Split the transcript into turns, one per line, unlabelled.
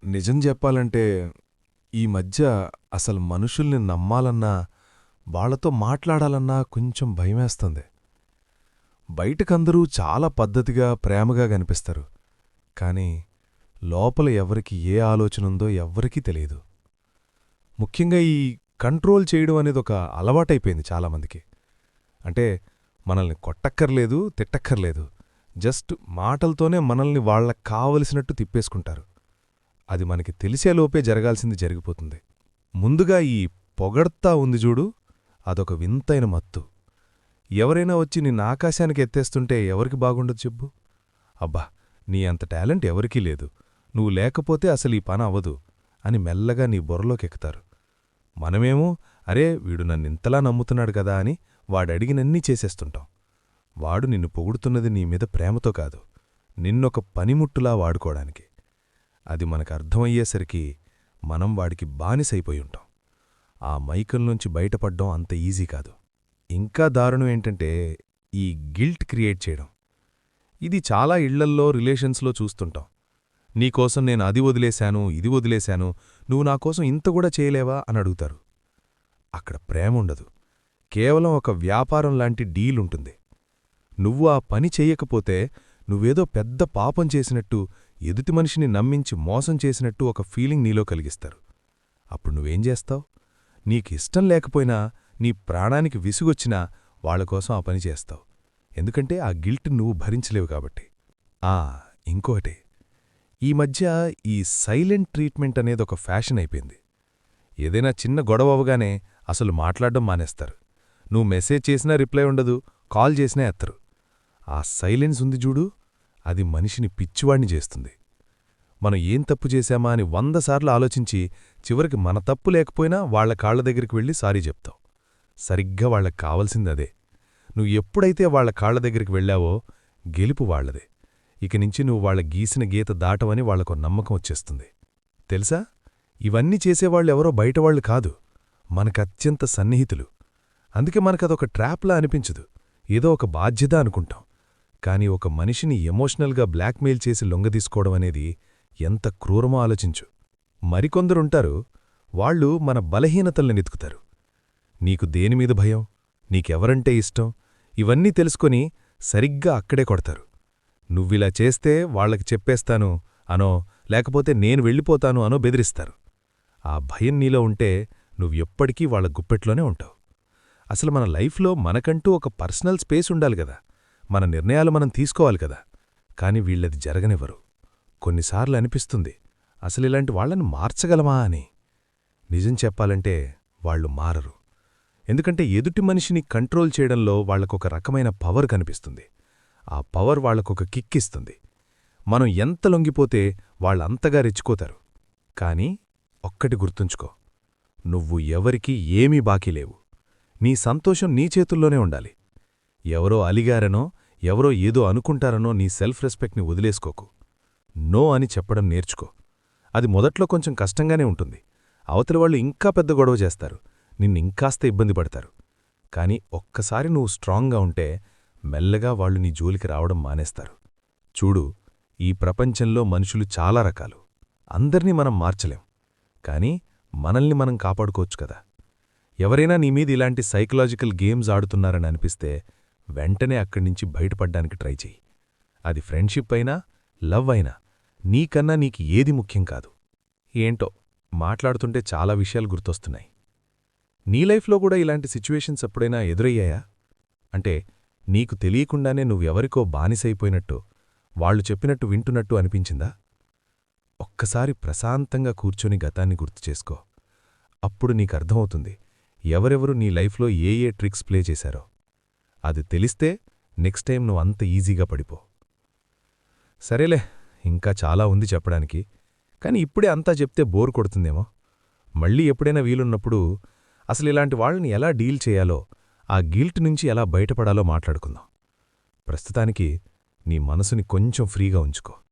నిజం చెప్పాలంటే, ఈ మధ్య అసలు మనుషుల్ని నమ్మాలన్నా, వాళ్ళతో మాట్లాడాలన్నా కొంచెం భయమేస్తుంది. బయటకందరూ చాలా పద్ధతిగా, ప్రేమగా కనిపిస్తారు. కానీ లోపల ఎవరికి ఏ ఆలోచనుందో ఎవ్వరికీ తెలీదు. ముఖ్యంగా ఈ కంట్రోల్ చేయడం అనేదొక అలవాటైపోయింది చాలామందికి. అంటే మనల్ని కొట్టక్కర్లేదు, తిట్టక్కర్లేదు. జస్ట్ మాటలతోనే మనల్ని వాళ్ళకి కావలసినట్టు తిప్పేసుకుంటారు. అది మనకి తెలిసేలోపే జరగాల్సింది జరిగిపోతుంది. ముందుగా ఈ పొగడ్తా ఉంది చూడు, అదొక వింతైన మత్తు. ఎవరైనా వచ్చి నిన్న ఆకాశానికి ఎత్తేస్తుంటే ఎవరికి బాగుండదు చెప్పు? అబ్బా, నీ అంత టాలెంట్ ఎవరికీ లేదు, నువ్వు లేకపోతే అసలీ పని అవ్వదు అని మెల్లగా నీ బుర్రలోకెక్కుతారు. మనమేమో అరే వీడు నన్నింతలా నమ్ముతున్నాడు కదా అని వాడడిగినన్నీ చేసేస్తుంటాం. వాడు నిన్ను పొగుడుతున్నది నీమీద ప్రేమతో కాదు, నిన్నొక పనిముట్టులా వాడుకోడానికి. అది మనకర్థమయ్యేసరికి మనం వాడికి బానిసైపోయుంటాం. ఆ మైకంలోంచి బయటపడ్డం అంత ఈజీ కాదు. ఇంకా దారుణం ఏంటంటే ఈ గిల్ట్ క్రియేట్ చేయడం. ఇది చాలా ఇళ్లల్లో, రిలేషన్స్లో చూస్తుంటాం. నీకోసం నేను అది వదిలేశాను, ఇది వదిలేశాను, నువ్వు నాకోసం ఇంతకూడా చేయలేవా అని అడుగుతారు. అక్కడ ప్రేముండదు, కేవలం ఒక వ్యాపారం లాంటి డీలుంటుంది. నువ్వు ఆ పని చెయ్యకపోతే నువ్వేదో పెద్ద పాపం చేసినట్టు, ఎదుటి మనిషిని నమ్మించి మోసం చేసినట్టు ఒక ఫీలింగ్ నీలో కలిగిస్తారు. అప్పుడు నువ్వేం చేస్తావ్? నీకిష్టం లేకపోయినా, నీ ప్రాణానికి విసుగొచ్చినా వాళ్లకోసం ఆ పని చేస్తావు. ఎందుకంటే ఆ గిల్ట్ నువ్వు భరించలేవు కాబట్టి. ఇంకోటి, ఈ మధ్య ఈ సైలెంట్ ట్రీట్మెంట్ అనేదొక ఫ్యాషన్ అయిపోయింది. ఏదైనా చిన్న గొడవవగానే అసలు మాట్లాడడం మానేస్తారు. నువ్వు మెసేజ్ చేసినా రిప్లై ఉండదు, కాల్ చేసినా ఎత్తరు. ఆ సైలెన్స్ ఉంది చూడు, అది మనిషిని పిచ్చివాణ్ణి చేస్తుంది. మనం ఏం తప్పు చేశామా అని 100 సార్లు ఆలోచించి చివరికి మన తప్పు లేకపోయినా వాళ్ల కాళ్ల దగ్గరికి వెళ్ళి సారీ చెప్తావు. సరిగ్గా వాళ్లకు కావలసిందదే. నువ్వు ఎప్పుడైతే వాళ్ల కాళ్ల దగ్గరికి వెళ్ళావో గెలుపు వాళ్లదే. ఇకనుంచి నువ్వు వాళ్ల గీసిన గీత దాటవని వాళ్లకో నమ్మకం వచ్చేస్తుంది. తెలుసా, ఇవన్నీ చేసేవాళ్ళెవరో బయటవాళ్లు కాదు, మనకత్యంత సన్నిహితులు. అందుకే మనకదొక ట్రాప్లా అనిపించదు, ఏదో ఒక బాధ్యత అనుకుంటాం. కాని ఒక మనిషిని ఎమోషనల్గా బ్లాక్మెయిల్ చేసి లొంగదీసుకోవడం అనేది ఎంత క్రూరమో ఆలోచించు. మరికొందరుంటారు, వాళ్ళు మన బలహీనతల్ని వెతుకుతారు. నీకు దేనిమీద భయం, నీకెవరంటే ఇష్టం, ఇవన్నీ తెలుసుకొని సరిగ్గా అక్కడే కొడతారు. నువ్విలా చేస్తే వాళ్లకి చెప్పేస్తాను అనో, లేకపోతే నేను వెళ్ళిపోతాను అనో బెదిరిస్తారు. ఆ భయం నీలో ఉంటే నువ్వెప్పటికీ వాళ్ల గుప్పెట్లోనే ఉంటావు. అసలు మన లైఫ్లో మనకంటూ ఒక పర్సనల్ స్పేస్ ఉండాలి గదా, మన నిర్ణయాలు మనం తీసుకోవాలి కదా. కాని వీళ్ళది జరగనివ్వరు. కొన్నిసార్లు అనిపిస్తుంది, అసలిలాంటి వాళ్లను మార్చగలమా అని. నిజం చెప్పాలంటే వాళ్లు మారరు. ఎందుకంటే ఎదుటి మనిషిని కంట్రోల్ చేయడంలో వాళ్లకొక రకమైన పవర్ కనిపిస్తుంది. ఆ పవర్ వాళ్లకొక కిక్కిస్తుంది. మనం ఎంత లొంగిపోతే వాళ్ళంతగా రెచ్చిపోతారు. కాని ఒక్కటి గుర్తుంచుకో, నువ్వు ఎవరికీ ఏమీ బాకీలేవు. నీ సంతోషం నీ చేతుల్లోనే ఉండాలి. ఎవరో అలిగారనో, ఎవరో ఏదో అనుకుంటారనో నీ సెల్ఫ్ రెస్పెక్ట్ని వదిలేసుకోకు. నో అని చెప్పడం నేర్చుకో. అది మొదట్లో కొంచెం కష్టంగానే ఉంటుంది. అవతలివాళ్లు ఇంకా పెద్ద గొడవ చేస్తారు, నిన్నింకాస్త ఇబ్బంది పడతారు. కాని ఒక్కసారి నువ్వు స్ట్రాంగ్గా ఉంటే మెల్లగా వాళ్లు నీ జోలికి రావడం మానేస్తారు. చూడు, ఈ ప్రపంచంలో మనుషులు చాలా రకాలు. అందర్నీ మనం మార్చలేం. కాని మనల్ని మనం కాపాడుకోవచ్చు కదా. ఎవరైనా నీమీద ఇలాంటి సైకలాజికల్ గేమ్స్ ఆడుతున్నారని అనిపిస్తే వెంటనే అక్కడ్నించి బయటపడ్డానికి ట్రై చెయ్యి. అది ఫ్రెండ్షిప్ అయినా, లవ్ అయినా, నీకన్నా నీకు ఏది ముఖ్యం కాదు. ఏంటో మాట్లాడుతుంటే చాలా విషయాలు గుర్తొస్తున్నాయి. నీ లైఫ్లో కూడా ఇలాంటి సిచ్యువేషన్స్ ఎప్పుడైనా ఎదురయ్యాయా? అంటే నీకు తెలియకుండానే నువ్వెవరికో బానిసైపోయినట్టు, వాళ్లు చెప్పినట్టు వింటున్నట్టు అనిపించిందా? ఒక్కసారి ప్రశాంతంగా కూర్చొని గతాన్ని గుర్తుచేసుకో. అప్పుడు నీకర్థమవుతుంది ఎవరెవరు నీ లైఫ్లో ఏ ఏ ట్రిక్స్ ప్లే చేశారో. అది తెలిస్తే నెక్స్ట్ టైం నువ్వంత ఈజీగా పడిపో. సరేలే, ఇంకా చాలా ఉంది చెప్పడానికి. కాని ఇప్పుడే అంతా చెప్తే బోర్ కొడుతుందేమో. మళ్ళీ ఎప్పుడైనా వీలున్నప్పుడు అసలిలాంటి వాళ్ళని ఎలా డీల్ చేయాలో, ఆ గిల్ట్ నుంచి ఎలా బయటపడాలో మాట్లాడుకుందాం. ప్రస్తుతానికి నీ మనసుని కొంచెం ఫ్రీగా ఉంచుకో.